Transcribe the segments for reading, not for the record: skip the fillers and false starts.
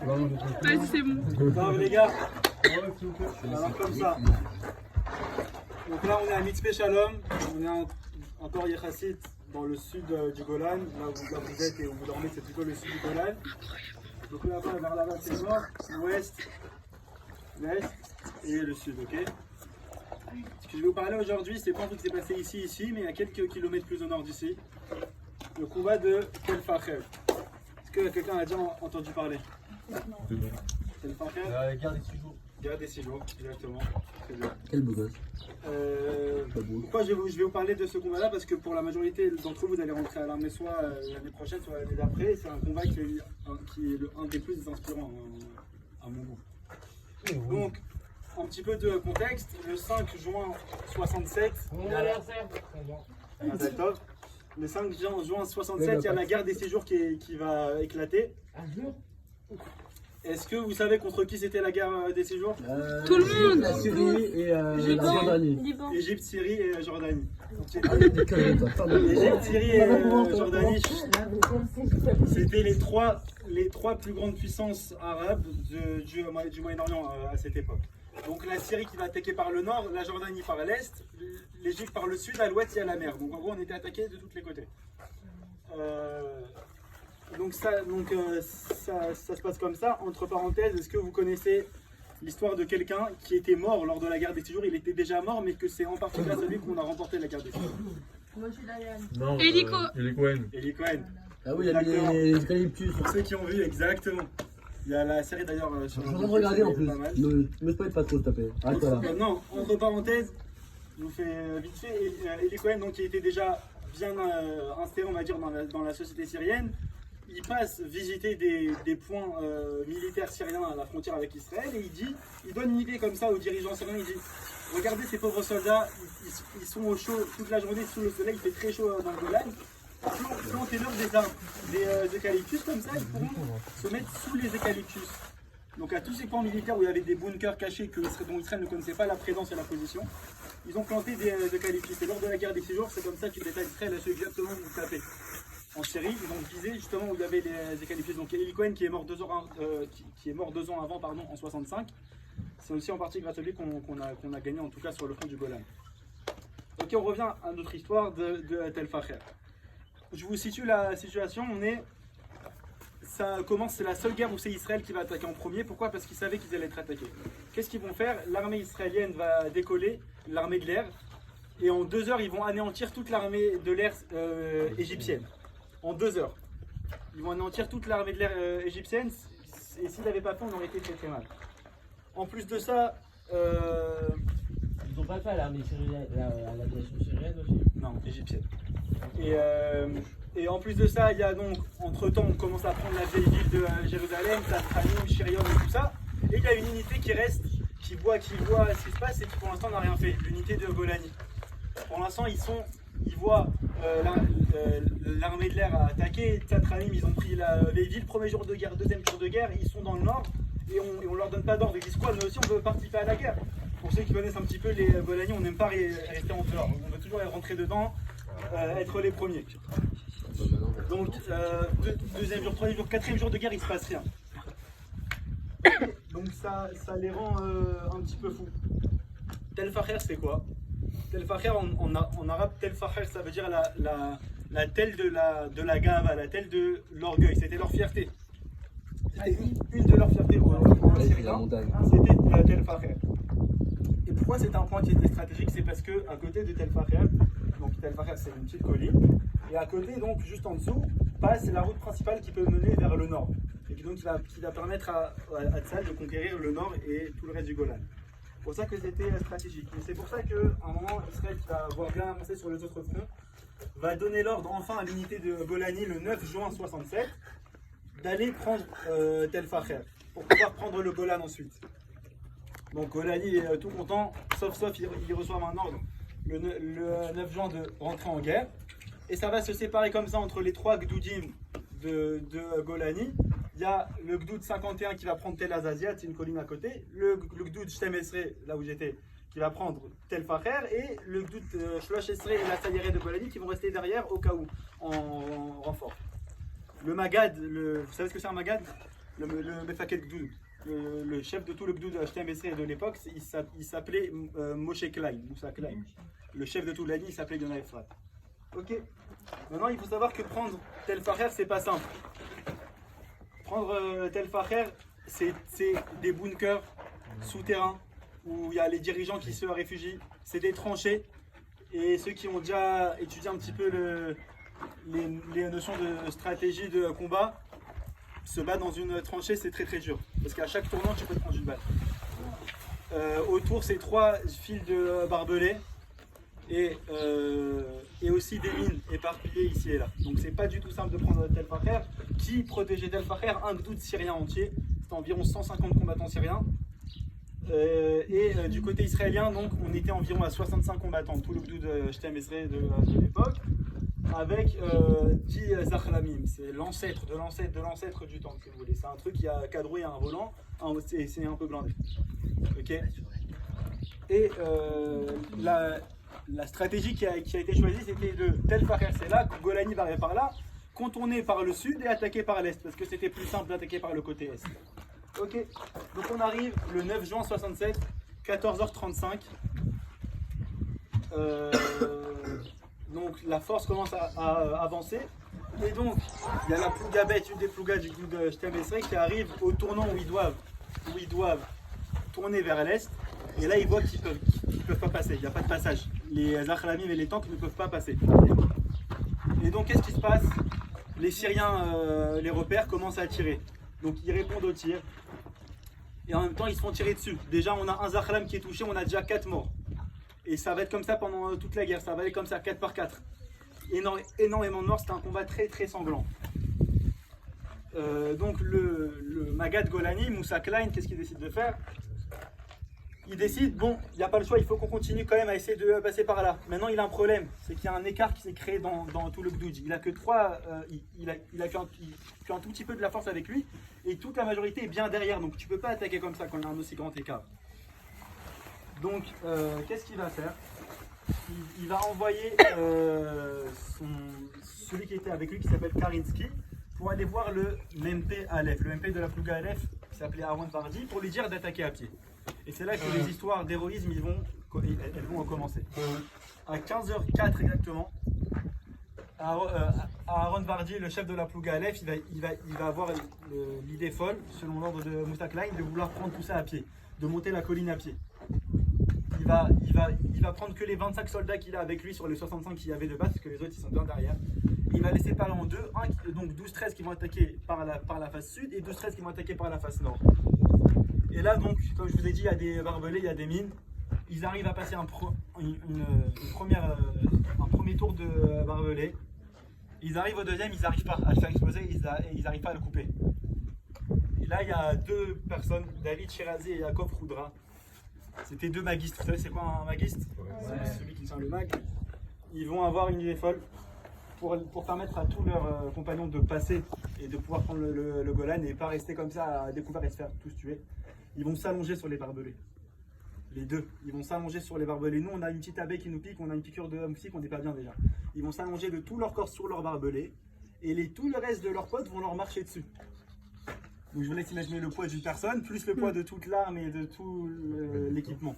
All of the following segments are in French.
Vas-y, c'est bon. Non, mais les gars, alors comme ça. Donc là, on est à Mitzpeh Shalom, on est encore Yechassit dans le sud du Golan. Là vous êtes et où vous dormez, c'est plutôt le sud du Golan. Donc là-bas, vers là-bas, c'est le nord, l'ouest, l'est et le sud, ok? Ce que je vais vous parler aujourd'hui, c'est pas un truc qui s'est passé ici, mais à quelques kilomètres plus au nord d'ici. Le combat de Tel Facher. Est-ce que quelqu'un a déjà entendu parler? Tel Facher? La guerre des 6 jours. Guerre des 6 jours, exactement. Très bien. Quel beau gosse. Pourquoi je vais vous parler de ce combat-là? Parce que pour la majorité d'entre vous, vous allez rentrer à l'armée soit l'année prochaine, soit l'année d'après. C'est un combat qui est un des plus inspirants à mon goût. Donc, un petit peu de contexte. Le 5 juin 67, le 5 juin 67, il y a la guerre des 6 jours qui va éclater. Est-ce que vous savez contre qui c'était la guerre des 6 jours? Tout le monde. La Syrie et la Jordanie. Liban. Égypte, Syrie et Jordanie. Ah, des conneries, toi. Pardon. Égypte, Syrie et Jordanie, c'était les trois plus grandes puissances arabes du Moyen-Orient à cette époque. Donc la Syrie qui va attaquer par le nord, la Jordanie par l'est, l'Égypte par le sud, à l'ouest il y a la mer. Donc en gros on était attaqué de tous les côtés. Donc ça se passe comme ça. Entre parenthèses, est-ce que vous connaissez l'histoire de quelqu'un qui était mort lors de la guerre des 6 jours? Il était déjà mort, mais que c'est en partie grâce à lui qu'on a remporté la guerre des 6 jours. Non, Eli Cohen. Eli Cohen. Ah oui, il y a les eucalyptus. Pour ceux qui ont vu, exactement. Il y a la série d'ailleurs sur Je suis en train de regarder en plus. pas mal. Me spoil pas trop, s'il te plaît. Arrête-toi là. Non, entre parenthèses, je vous fais vite fait. Eli Cohen, donc, qui était déjà bien inséré, on va dire, dans la société syrienne, il passe visiter des points militaires syriens à la frontière avec Israël et il donne une idée comme ça aux dirigeants syriens. Il dit: regardez ces pauvres soldats, ils sont au chaud toute la journée sous le soleil, il fait très chaud dans le Golan. Plantez-leur des arbres, des eucalyptus, comme ça ils pourront se mettre sous les eucalyptus. Donc à tous ces camps militaires où il y avait des bunkers cachés dont Israël ne connaissait pas la présence et la position, ils ont planté des eucalyptus. Et lors de la guerre des 6 jours, c'est comme ça que l'État d'Israël a su exactement où taper. En Syrie, ils ont visé justement où il y avait les eucalyptus. Donc Eli Cohen qui est mort 2 ans avant, en 65, c'est aussi en partie grâce à lui qu'on a gagné, en tout cas sur le front du Golan. Ok, on revient à notre histoire de Tel Facher. Je vous situe la situation, ça commence, c'est la seule guerre où c'est Israël qui va attaquer en premier. Pourquoi? Parce qu'ils savaient qu'ils allaient être attaqués. Qu'est-ce qu'ils vont faire? L'armée israélienne va décoller, l'armée de l'air, et en 2 heures, ils vont anéantir toute l'armée de l'air égyptienne. En 2 heures. Ils vont anéantir toute l'armée de l'air égyptienne, et s'ils n'avaient pas fait, on aurait été très très mal. En plus de ça... Ils n'ont pas fait l'armée syrienne, l'aviation syrienne aussi? Non, égyptienne. Et en plus de ça, il y a donc, entre-temps, on commence à prendre la vieille ville de Jérusalem, Tatranim, Shirion et tout ça. Et il y a une unité qui reste, qui voit ce qui se passe et qui pour l'instant n'a rien fait, l'unité de Golani. Pour l'instant, ils voient l'armée de l'air attaquer Tatranim, ils ont pris la vieille ville, premier jour de guerre, deuxième jour de guerre, ils sont dans le nord et on leur donne pas d'ordre. Ils disent quoi? Nous aussi on veut participer à la guerre. Pour ceux qui connaissent un petit peu les Golani, on n'aime pas rester en dehors, on veut toujours rentrer dedans, être les premiers. Donc, deuxième jour, troisième jour, quatrième jour de guerre, il se passe rien. Donc ça les rend un petit peu fous. Tel Facher, c'est quoi? Tel Facher, en arabe, Tel Facher, ça veut dire la telle de la gava, la telle de l'orgueil. C'était leur fierté. C'était une de leurs fiertés au Syrien. C'était Tel Facher. Et pourquoi c'est un point qui était stratégique? C'est parce que à côté de Tel Facher, donc Tel Facher c'est une petite colline, et à côté, donc juste en dessous, passe la route principale qui peut mener vers le nord, et qui va permettre à Tzal de conquérir le nord et tout le reste du Golan. C'est pour ça que c'était stratégique. Et c'est pour ça qu'à un moment, Israël, qui va avoir bien avancé sur les autres fronts, va donner l'ordre enfin à l'unité de Golani le 9 juin 67 d'aller prendre Tel Facher pour pouvoir prendre le Golan ensuite. Donc Golani est tout content, sauf il reçoit un ordre le 9 juin de rentrer en guerre. Et ça va se séparer comme ça entre les 3 Gdoudim de Golani. Il y a le Gdoud 51 qui va prendre Tel Azaziat, c'est une colline à côté. Le Gdoud Shtem Esrei, là où j'étais, qui va prendre Tel Facher. Et le Gdoud Shlosh Esrei et la Sayeret de Golani qui vont rester derrière au cas où, en renfort. Le Magad, vous savez ce que c'est un Magad? le Mefaket Gdoud, le chef de tout le Gdoud Shtem Esrei de l'époque, il s'appelait Moshe Klein, Moussa Klein. Le chef de toute la ligne, il s'appelait Yona Efrat. Ok. Maintenant, il faut savoir que prendre Tel Facher, c'est pas simple. Prendre Tel Facher, c'est des bunkers souterrains où il y a les dirigeants qui se réfugient. C'est des tranchées. Et ceux qui ont déjà étudié un petit peu les notions de stratégie de combat, se battre dans une tranchée, c'est très très dur. Parce qu'à chaque tournant, tu peux te prendre une balle. Autour, c'est 3 fils de barbelés. Et aussi des mines éparpillées ici et là. Donc c'est pas du tout simple de prendre Tel Facher. Qui protégeait Tel Facher? Un gdoud syrien entier. C'était environ 150 combattants syriens. Du côté israélien, donc on était environ à 65 combattants, tout le gdoud Shtem Esrei de l'époque, avec 10 Zachlamim. C'est l'ancêtre de l'ancêtre du tank, si vous voulez. C'est un truc qui a cadroué un volant, c'est un peu blindé. Ok. Et la stratégie qui a été choisie, c'était de Tel Facher, c'est là, Golani va arriver par là, contourner par le sud et attaquer par l'est, parce que c'était plus simple d'attaquer par le côté est. Ok, donc on arrive le 9 juin 67, 14h35. Donc la force commence à avancer. Et donc, il y a la plouga bête, une des plougas du gdoud Shtem Esrei qui arrive au tournant où ils doivent tourner vers l'est. Et là, ils voient qu'ils peuvent pas passer, il n'y a pas de passage. Les Zachlamim et les tanks ne peuvent pas passer. Et donc, qu'est-ce qui se passe? Les Syriens les repèrent, commencent à tirer. Donc, ils répondent au tir. Et en même temps, ils se font tirer dessus. Déjà, on a un Zachlam qui est touché, on a déjà 4 morts. Et ça va être comme ça pendant toute la guerre, ça va être comme ça, 4 par 4. Énormément de morts, c'était un combat très très sanglant. Donc, le Magad Golani, Moussa Klein, qu'est-ce qu'il décide de faire? Il décide, bon, il n'y a pas le choix, il faut qu'on continue quand même à essayer de passer par là. Maintenant, il a un problème, c'est qu'il y a un écart qui s'est créé dans tout le gdoud. Il a que 3, il a qu'un tout petit peu de la force avec lui, et toute la majorité est bien derrière, donc tu ne peux pas attaquer comme ça quand il y a un aussi grand écart. Donc, qu'est-ce qu'il va faire? Il va envoyer celui qui était avec lui, qui s'appelle Karinsky, pour aller voir le MP Aleph, le MP de la Plouga Aleph, qui s'appelait Aaron Vardi, pour lui dire d'attaquer à pied. Et c'est là que les histoires d'héroïsme elles vont commencer. À 15h04 exactement, Aaron Vardi, le chef de la Plouga Aleph, il va avoir l'idée folle, selon l'ordre de Moussa Klein, de vouloir prendre tout ça à pied, de monter la colline à pied. Il va prendre que les 25 soldats qu'il a avec lui sur les 65 qu'il y avait de base, parce que les autres ils sont bien derrière. Il va laisser parler en deux, donc 12-13 qui vont attaquer par la face sud et 12-13 qui vont attaquer par la face nord. Et là, donc, comme je vous ai dit, il y a des barbelés, il y a des mines. Ils arrivent à passer un premier tour de barbelés. Ils arrivent au deuxième, ils n'arrivent pas à le faire exploser et ils n'arrivent pas à le couper. Et là, il y a 2 personnes, David Shirazi et Yaakov Roudra. C'était 2 magistes. Vous savez, c'est quoi un magiste? C'est celui qui tient le mag. Ils vont avoir une idée folle pour permettre à tous leurs compagnons de passer et de pouvoir prendre le Golan et pas rester comme ça à découvert et se faire tous tuer. Ils vont s'allonger sur les barbelés. Les 2, ils vont s'allonger sur les barbelés. Nous, on a une petite abeille qui nous pique, on a une piqûre de moustique, on n'est pas bien déjà. Ils vont s'allonger de tout leur corps sur leurs barbelés et tout le reste de leurs potes vont leur marcher dessus. Donc je vous laisse imaginer le poids d'une personne, plus le poids de toute l'arme et de tout l'équipement.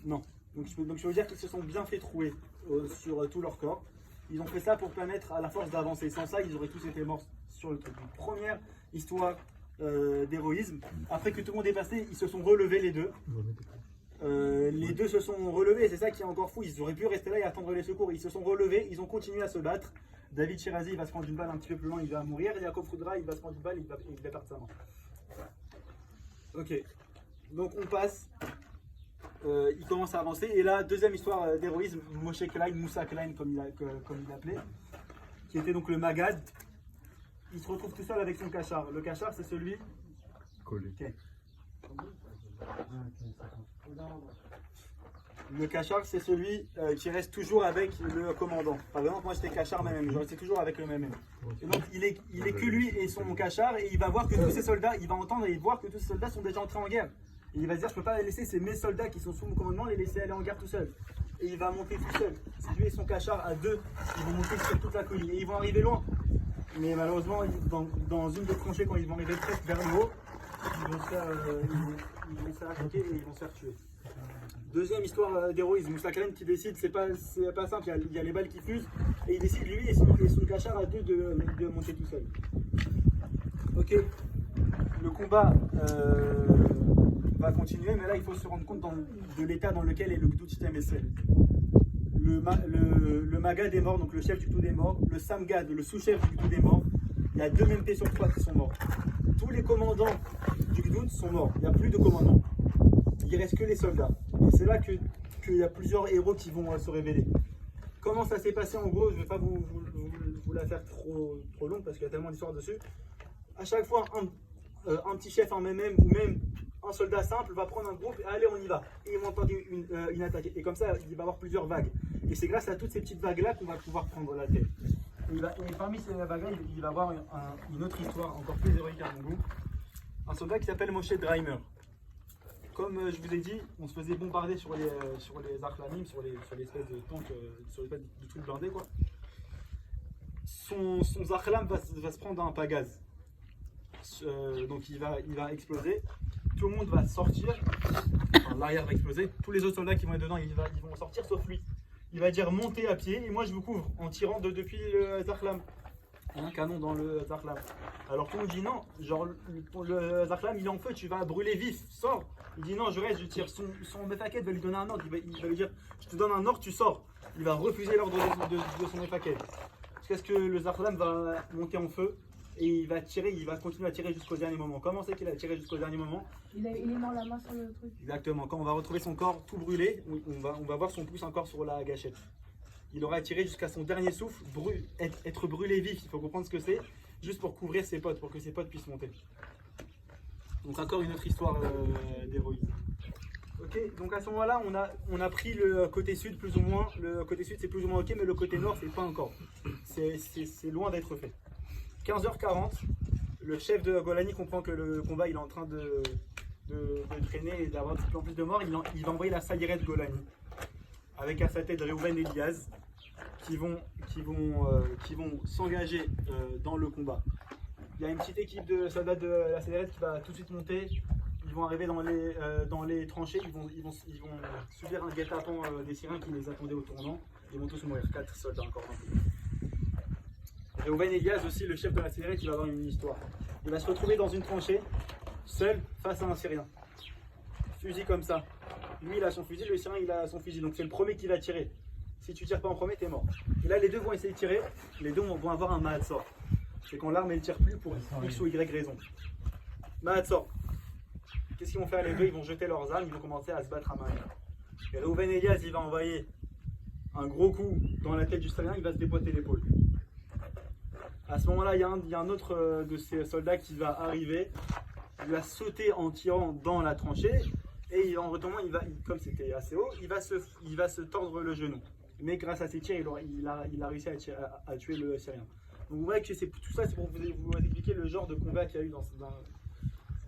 Non. Donc je veux dire qu'ils se sont bien fait trouer sur tout leur corps. Ils ont fait ça pour permettre à la force d'avancer. Sans ça, ils auraient tous été morts sur le truc. Donc, première histoire d'héroïsme. Après que tout le monde est passé, ils se sont relevés les 2. Les 2 se sont relevés, c'est ça qui est encore fou. Ils auraient pu rester là et attendre les secours. Ils se sont relevés, ils ont continué à se battre. David Shirazi, il va se prendre une balle un petit peu plus loin, il va mourir. Et Yaakov Roudra, il va se prendre une balle, il va perdre sa main. Ok, donc on passe. Il commence à avancer. Et là, deuxième histoire d'héroïsme, Moshe Klein, Moussa Klein, comme il l'appelait, qui était donc le Magad. Il se retrouve tout seul avec son cachar. Le cachar, c'est celui. Collé. Okay. Le cachar, c'est celui qui reste toujours avec le commandant. Par exemple, moi j'étais cachar même, je restais toujours avec le même. Et donc il est que lui et son cachar, et il va voir que tous ces soldats, il va entendre et voir que tous ces soldats sont déjà entrés en guerre. Et il va se dire, je peux pas les laisser, c'est mes soldats qui sont sous mon commandement, les laisser aller en guerre tout seul. Et il va monter tout seul. C'est lui et son cachar à 2, ils vont monter sur toute la colline et ils vont arriver loin. mais malheureusement, dans une des tranchées, quand ils vont arriver presque vers le haut, ils vont se faire attaquer et ils vont se faire tuer. Deuxième histoire d'héroïsme, Moussa Kalen qui décide, c'est pas simple, il y a les balles qui fusent, et il décide lui et son cachard à deux de monter tout seul. Ok, le combat va continuer, mais là il faut se rendre compte de l'état dans lequel est le Gdoud Shtem-Esrei. Le Magad est mort, donc le chef du Gdoud est mort, le Samgad, le sous-chef du Gdoud est mort, il y a 2 MP sur 3 qui sont morts. Tous les commandants du Gdoud sont morts, il n'y a plus de commandants. Il ne reste que les soldats. Et c'est là qu'il y a plusieurs héros qui vont se révéler. Comment ça s'est passé en gros, je ne vais pas vous la faire trop longue parce qu'il y a tellement d'histoires dessus. À chaque fois, un petit chef, un MM ou même un soldat simple va prendre un groupe et allez, on y va. Et ils vont tenter une attaque. Et comme ça, il va y avoir plusieurs vagues. Et c'est grâce à toutes ces petites vagues-là qu'on va pouvoir prendre la tête. Et parmi ces vagues-là, il va y avoir une autre histoire encore plus héroïque à mon goût. Un soldat qui s'appelle Moshe Dreimer. Comme je vous ai dit, on se faisait bombarder sur les Archlamim, sur l'espèce de tank, sur l'espèce de truc blindé quoi. Son Archlam va se prendre un pagaz. Donc il va exploser. Tout le monde va sortir. Enfin, l'arrière va exploser. Tous les autres soldats qui vont être dedans, ils vont sortir sauf lui. Il va dire montez à pied et moi je vous couvre en tirant depuis le Archlam. Un canon dans le Zarklam. Alors tout le monde dit non, genre le Zarklam il est en feu, tu vas brûler vif, sors. Il dit non, je reste, je tire. Son méfaquet va lui donner un ordre, il va lui dire je te donne un ordre, tu sors. Il va refuser l'ordre de son méfaquet. Jusqu'à ce que le Zarklam va monter en feu et il va tirer, il va continuer à tirer jusqu'au dernier moment. Comment c'est qu'il a tiré jusqu'au dernier moment? Il est mort la main sur le truc. Exactement, quand on va retrouver son corps tout brûlé, on va voir son pouce encore sur la gâchette. Il aura tiré jusqu'à son dernier souffle, être brûlé vif, il faut comprendre ce que c'est, juste pour couvrir ses potes, pour que ses potes puissent monter. Donc encore une autre histoire d'héroïsme. Ok, donc à ce moment-là, on a pris le côté sud plus ou moins, le côté sud c'est plus ou moins ok, mais le côté nord c'est pas encore. C'est loin d'être fait. 15h40, le chef de Golani comprend que le combat il est en train de traîner et d'avoir de plus en plus de morts, il va envoyer la Sayeret Golani. Avec à sa tête Reuven et Eliaz, qui vont s'engager dans le combat. Il y a une petite équipe de soldats de la CDRS qui va tout de suite monter. Ils vont arriver dans les tranchées, ils vont subir un guet-apens des Syriens qui les attendaient au tournant. Ils vont tous mourir, 4 soldats encore. Reuven et Eliaz aussi, le chef de la CDRS, qui va avoir une histoire. Il va se retrouver dans une tranchée, seul, face à un Syrien. Fusil comme ça. Lui il a son fusil, le Syrien il a son fusil, donc c'est le premier qui va tirer. Si tu tires pas en premier, t'es mort. Et là les deux vont essayer de tirer, les deux vont avoir un Mahatsor. C'est quand l'arme elle tire plus pour X ou Y raison. Mahatsor. Qu'est-ce qu'ils vont faire les deux? Ils vont jeter leurs armes, ils vont commencer à se battre à main. Et Reuven Eliaz il va envoyer un gros coup dans la tête du Syrien, il va se dépoter l'épaule. À ce moment-là, il y a un autre de ces soldats qui va arriver, il va sauter en tirant dans la tranchée. Et en retombant, comme c'était assez haut, il va se tordre le genou. Mais grâce à ses tirs, il a réussi à tuer le Syrien. Donc vous voyez que tout ça, c'est pour vous expliquer le genre de combat qu'il y a eu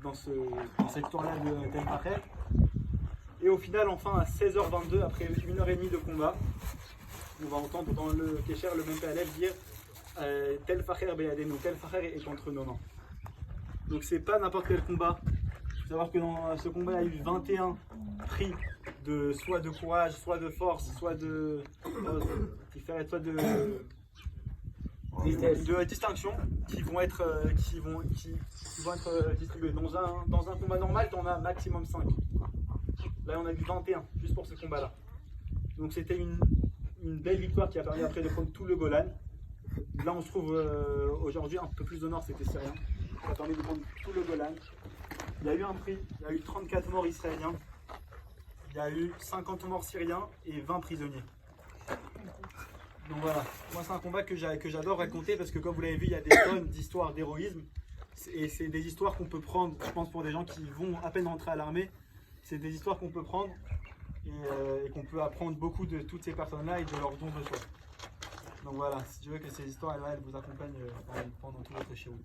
dans cette histoire-là de Tel Facher. Et au final, enfin, à 16h22, après 1h30 de combat, on va entendre dans le Kécher le même PLF dire Tel Facher Beyadenu, Tel Facher est entre nos mains. Donc c'est pas n'importe quel combat. Il faut savoir que dans ce combat, il y a eu 21 prix soit de courage, soit de force, soit de distinction qui vont être distribués. Dans un combat normal, on a maximum 5. Là, on a eu 21 juste pour ce combat-là. Donc c'était une belle victoire qui a permis après de prendre tout le Golan. Là, on se trouve aujourd'hui un peu plus au nord, c'était Syrien. Ça a permis de prendre tout le Golan. Il y a eu un prix, il y a eu 34 morts israéliens, il y a eu 50 morts syriens et 20 prisonniers. Donc voilà, moi c'est un combat que j'adore raconter parce que comme vous l'avez vu, il y a des tonnes d'histoires d'héroïsme. Et c'est des histoires qu'on peut prendre, je pense pour des gens qui vont à peine rentrer à l'armée, c'est des histoires qu'on peut prendre et qu'on peut apprendre beaucoup de toutes ces personnes-là et de leurs dons de soi. Donc voilà, si tu veux que ces histoires elles vous accompagnent pendant tout votre shirout.